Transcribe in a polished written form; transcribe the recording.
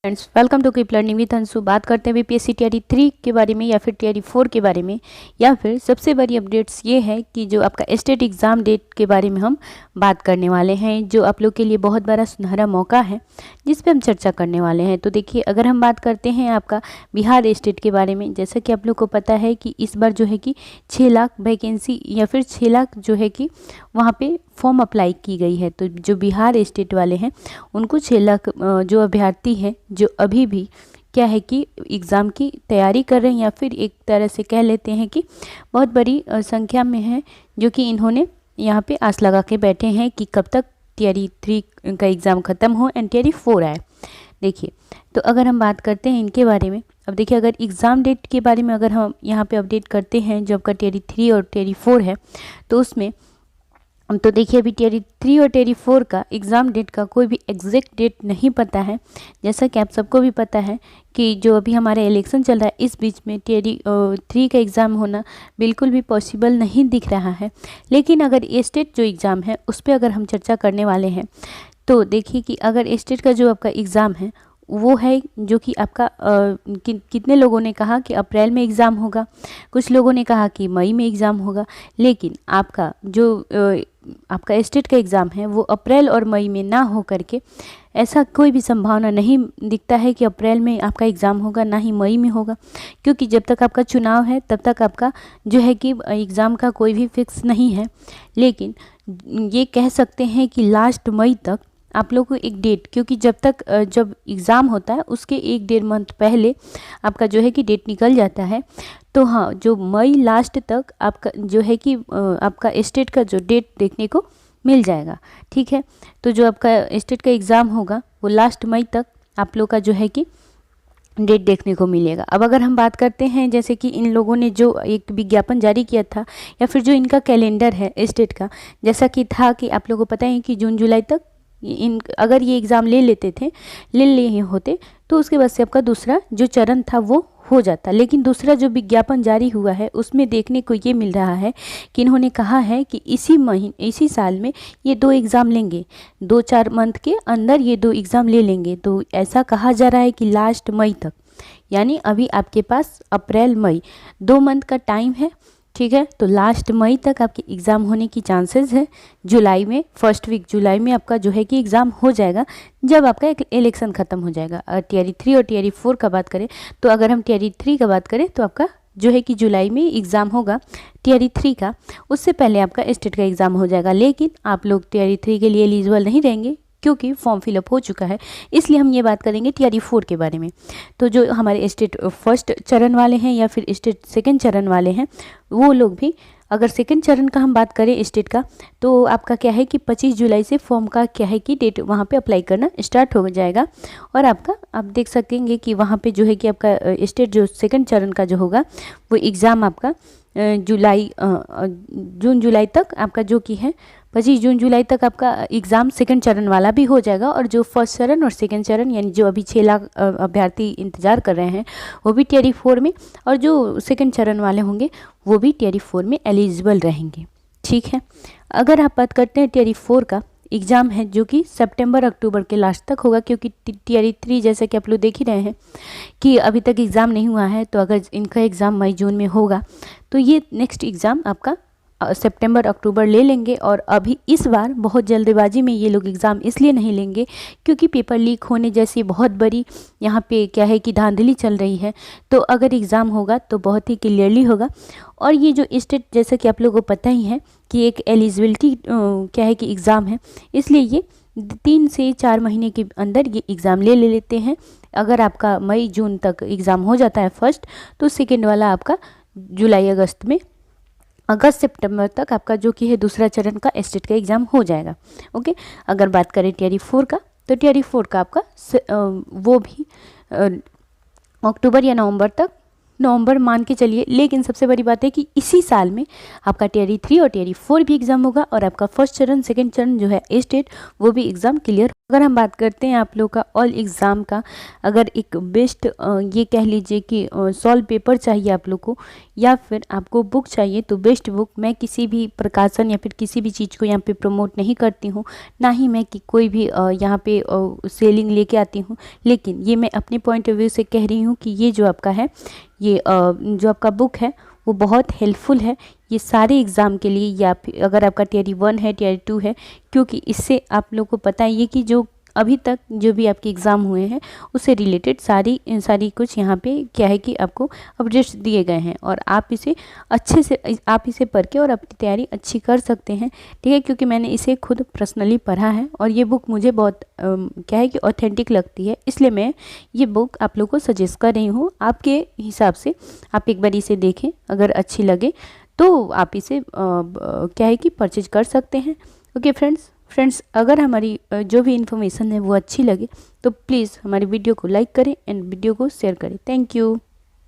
Friends, welcome to keep learning with Anshu. बात करते हैं बीपीएससी टीआरई 3 के बारे में या फिर टीआरई 4 के बारे में, या फिर सबसे बड़ी अपडेट्स ये है कि जो आपका स्टेट एग्ज़ाम डेट के बारे में हम बात करने वाले हैं, जो आप लोग के लिए बहुत बड़ा सुनहरा मौका है जिस पे हम चर्चा करने वाले हैं। तो देखिए, अगर हम बात करते हैं आपका बिहार स्टेट के बारे में, जैसा कि आप लोग को पता है कि इस बार जो है कि 6 लाख वैकेंसी या फिर 6 लाख जो है कि वहाँ पे फॉर्म अप्लाई की गई है। तो जो बिहार स्टेट वाले हैं उनको 6 लाख जो अभ्यर्थी हैं जो अभी भी क्या है कि एग्ज़ाम की तैयारी कर रहे हैं, या फिर एक तरह से कह लेते हैं कि बहुत बड़ी संख्या में है जो कि इन्होंने यहाँ पे आस लगा के बैठे हैं कि कब तक टीआरई 3 का एग्ज़ाम ख़त्म हो एंड टीआरई 4 आए। देखिए, तो अगर हम बात करते हैं इनके बारे में, अब देखिए अगर एग्ज़ाम डेट के बारे में अगर हम यहाँ पे अपडेट करते हैं जो आपका टीआरई 3 और टीआरई 4 है, तो उसमें तो देखिए अभी टीआरई 3 और टीआरई 4 का एग्ज़ाम डेट का कोई भी एग्जैक्ट डेट नहीं पता है। जैसा कि आप सबको भी पता है कि जो अभी हमारा इलेक्शन चल रहा है, इस बीच में टीआरई 3 का एग्ज़ाम होना बिल्कुल भी पॉसिबल नहीं दिख रहा है। लेकिन अगर ये स्टेट जो एग्ज़ाम है उस पर अगर हम चर्चा करने वाले हैं, तो देखिए कि अगर स्टेट का जो आपका एग्ज़ाम है वो है जो कि आपका कितने लोगों ने कहा कि अप्रैल में एग्ज़ाम होगा, कुछ लोगों ने कहा कि मई में एग्ज़ाम होगा, लेकिन आपका जो आपका स्टेट का एग्ज़ाम है वो अप्रैल और मई में ना हो करके ऐसा कोई भी संभावना नहीं दिखता है कि अप्रैल में आपका एग्ज़ाम होगा, ना ही मई में होगा, क्योंकि जब तक आपका चुनाव है तब तक आपका जो है कि एग्ज़ाम का कोई भी फिक्स नहीं है। लेकिन ये कह सकते हैं कि लास्ट मई तक आप लोग को एक डेट, क्योंकि जब तक जब एग्ज़ाम होता है उसके 1-1.5 मंथ पहले आपका जो है कि डेट निकल जाता है। तो हाँ, जो मई लास्ट तक आपका जो है कि आपका स्टेट का जो डेट देखने को मिल जाएगा। ठीक है, तो जो आपका स्टेट का एग्ज़ाम होगा वो लास्ट मई तक आप लोग का जो है कि डेट देखने को मिलेगा। अब अगर हम बात करते हैं जैसे कि इन लोगों ने जो एक विज्ञापन जारी किया था, या फिर जो इनका कैलेंडर है स्टेट का, जैसा कि था कि आप लोगों को पता है कि जून जुलाई तक अगर ये एग्ज़ाम ले लिए होते तो उसके बाद से आपका दूसरा जो चरण था वो हो जाता। लेकिन दूसरा जो विज्ञापन जारी हुआ है उसमें देखने को ये मिल रहा है कि इन्होंने कहा है कि इसी साल में ये 2 एग्ज़ाम लेंगे, 2-4 मंथ के अंदर ये 2 एग्ज़ाम ले लेंगे। तो ऐसा कहा जा रहा है कि लास्ट मई तक, यानी अभी आपके पास अप्रैल मई 2 मंथ का टाइम है। ठीक है, तो लास्ट मई तक आपके एग्ज़ाम होने की चांसेस है। जुलाई में फर्स्ट वीक जुलाई में आपका जो है कि एग्ज़ाम हो जाएगा जब आपका इलेक्शन ख़त्म हो जाएगा। टीआरई 3 और टीआरई 4 का बात करें, तो अगर हम टीआरई 3 का बात करें तो आपका जो है कि जुलाई में एग्ज़ाम होगा टीआरई 3 का, उससे पहले आपका स्टेट का एग्ज़ाम हो जाएगा। लेकिन आप लोग टीआरई 3 के लिए एलिजिबल नहीं रहेंगे क्योंकि फॉर्म फिलअप हो चुका है, इसलिए हम ये बात करेंगे टीआरई 4 के बारे में। तो जो हमारे स्टेट फर्स्ट चरण वाले हैं या फिर स्टेट सेकंड चरण वाले हैं, वो लोग भी, अगर सेकंड चरण का हम बात करें स्टेट का, तो आपका क्या है कि 25 जुलाई से फॉर्म का क्या है कि डेट वहाँ पे अप्लाई करना स्टार्ट हो जाएगा। और आपका आप देख सकेंगे कि वहाँ पे जो है कि आपका स्टेट जो सेकंड चरण का जो होगा वो एग्ज़ाम आपका जून जुलाई तक आपका जो कि है 25 जून जुलाई तक आपका एग्ज़ाम सेकंड चरण वाला भी हो जाएगा। और जो फर्स्ट चरण और सेकंड चरण यानी जो अभी 6 लाख अभ्यर्थी इंतज़ार कर रहे हैं वो भी टीआरई 4 में, और जो सेकंड चरण वाले होंगे वो भी टीआरई 4 में एलिजिबल रहेंगे। ठीक है, अगर आप बात करते हैं टीआरई 4 का एग्ज़ाम है जो कि सितंबर अक्टूबर के लास्ट तक होगा, क्योंकि टीआरई 3 जैसे कि आप लोग देख ही रहे हैं कि अभी तक एग्ज़ाम नहीं हुआ है। तो अगर इनका एग्ज़ाम मई जून में होगा तो ये नेक्स्ट एग्ज़ाम आपका सितंबर अक्टूबर ले लेंगे। और अभी इस बार बहुत जल्दबाजी में ये लोग एग्ज़ाम इसलिए नहीं लेंगे क्योंकि पेपर लीक होने जैसी बहुत बड़ी यहाँ पे क्या है कि धांधली चल रही है। तो अगर एग्ज़ाम होगा तो बहुत ही क्लियरली होगा। और ये जो स्टेट, जैसा कि आप लोगों को पता ही है कि एक एलिजिबिलिटी क्या है कि एग्ज़ाम है, इसलिए ये 3 से 4 महीने के अंदर ये एग्ज़ाम ले लेते हैं। अगर आपका मई जून तक एग्ज़ाम हो जाता है फर्स्ट, तो सेकेंड वाला आपका जुलाई अगस्त में, अगस्त सितंबर तक आपका जो कि है दूसरा चरण का स्टेट का एग्ज़ाम हो जाएगा। ओके, अगर बात करें टीआरई 4 का, तो टीआरई 4 का आपका वो भी अक्टूबर या नवंबर मान के चलिए। लेकिन सबसे बड़ी बात है कि इसी साल में आपका टीआरई 3 और टीआरई 4 भी एग्ज़ाम होगा, और आपका फर्स्ट चरण सेकंड चरण जो है स्टेट वो भी एग्ज़ाम क्लियर अगर हम बात करते हैं आप लोग का ऑल एग्ज़ाम का, अगर एक बेस्ट ये कह लीजिए कि सॉल्व पेपर चाहिए आप लोग को या फिर आपको बुक चाहिए, तो बेस्ट बुक, मैं किसी भी प्रकाशन या फिर किसी भी चीज़ को यहाँ पे प्रमोट नहीं करती हूँ, ना ही मैं कि कोई भी यहाँ पे सेलिंग लेके आती हूँ, लेकिन ये मैं अपने पॉइंट ऑफ व्यू से कह रही हूँ कि ये जो आपका है, ये जो आपका बुक है वो बहुत हेल्पफुल है ये सारे एग्ज़ाम के लिए, या फिर अगर आपका टियर 1 है, टियर 2 है, क्योंकि इससे आप लोग को पता है ये कि जो अभी तक जो भी आपके एग्ज़ाम हुए हैं उससे रिलेटेड सारी कुछ यहाँ पे क्या है कि आपको अपडेट्स दिए गए हैं, और आप इसे अच्छे से आप इसे पढ़ के और अपनी तैयारी अच्छी कर सकते हैं, ठीक है। क्योंकि मैंने इसे खुद पर्सनली पढ़ा है और ये बुक मुझे बहुत क्या है कि ऑथेंटिक लगती है, इसलिए मैं ये बुक आप लोग को सजेस्ट कर रही हूँ। आपके हिसाब से आप एक बार इसे देखें, अगर अच्छी लगे तो आप इसे क्या है कि परचेज कर सकते हैं। ओके फ्रेंड्स, अगर हमारी जो भी इन्फॉर्मेशन है वो अच्छी लगे तो प्लीज़ हमारी वीडियो को लाइक करें एंड वीडियो को शेयर करें। Thank you.